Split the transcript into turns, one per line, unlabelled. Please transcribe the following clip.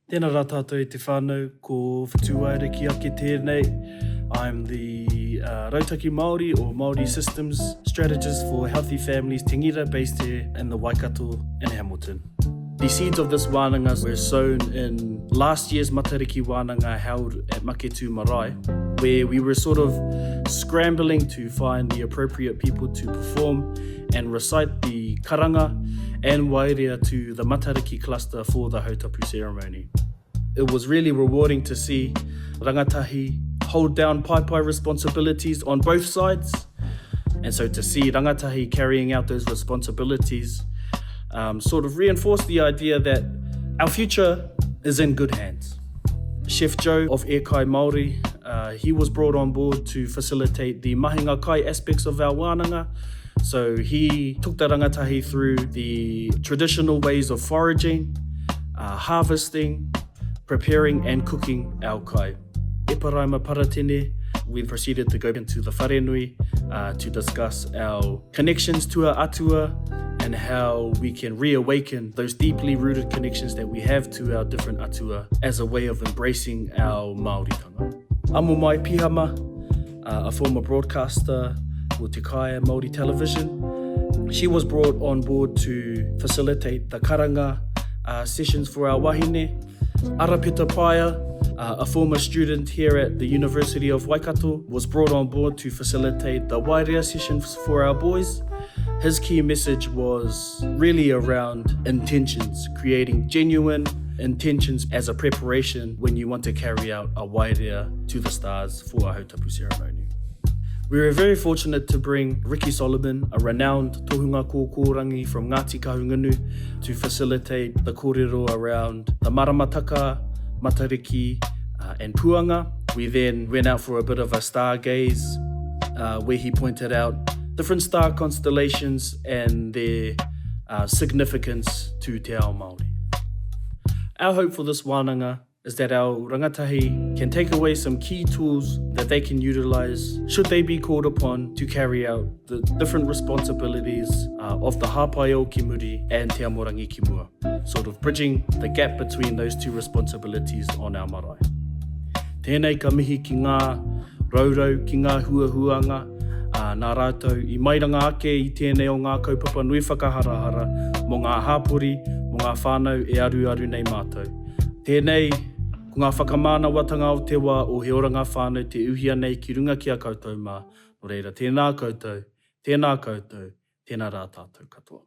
Tēnā rā tātou te whānau, ko whituaere ki ake tēnei. I'm the Rautaki Māori or Māori Systems Strategist for Healthy Families Te Ngira based here in the Waikato in Hamilton. The seeds of this Wānanga were sown in last year's Matariki Wānanga held at Waikato Marae, where we were sort of scrambling to find the appropriate people to perform and recite the karanga and wairea to the Matariki cluster for the hautapu ceremony. It was really rewarding to see rangatahi hold down pai responsibilities on both sides, and so to see rangatahi carrying out those responsibilities sort of reinforced the idea that our future is in good hands. Chef Joe of E Kai Māori, he was brought on board to facilitate the mahinga kai aspects of our wānanga. So he took the rangatahi through the traditional ways of foraging, harvesting, preparing and cooking our kai. E paraima paratene, we proceeded to go into the Wharenui to discuss our connections to our atua and how we can reawaken those deeply rooted connections that we have to our different atua as a way of embracing our Māoritanga. Amo mai Pihama, a former broadcaster with Te Kai Māori television. She was brought on board to facilitate the karanga sessions for our wahine. Arapita Paia, a former student here at the University of Waikato, was brought on board to facilitate the wairea sessions for our boys. His key message was really around intentions, creating genuine intentions as a preparation when you want to carry out a wairea to the stars for a hautapu ceremony. We were very fortunate to bring Ricky Solomon, a renowned tohunga kōkōrangi from Ngāti Kahungunu, to facilitate the kōrero around the maramataka, Matariki, and puanga. We then went out for a bit of a stargaze where he pointed out different star constellations and their significance to Te Ao Māori. Our hope for this wānanga is that our rangatahi can take away some key tools that they can utilize should they be called upon to carry out the different responsibilities of the Hāpai o ki muri and Te Amorangi ki mua, sort of bridging the gap between those two responsibilities on our marae. Tēnei ka mihi ki ngā raurau, ki ngā huahuanga, nā rātou i mairanga ake i tēnei o ngā kaupapa nui whakaharahara mō ngā hāpori, mō ngā whānau e aru nei mātou. Tēnei, ko ngā whakamāna watanga o te wā o he oranga whānau te uhia nei ki runga ki a koutou mā. No reira, tēnā koutou, tēnā rā tātou katoa.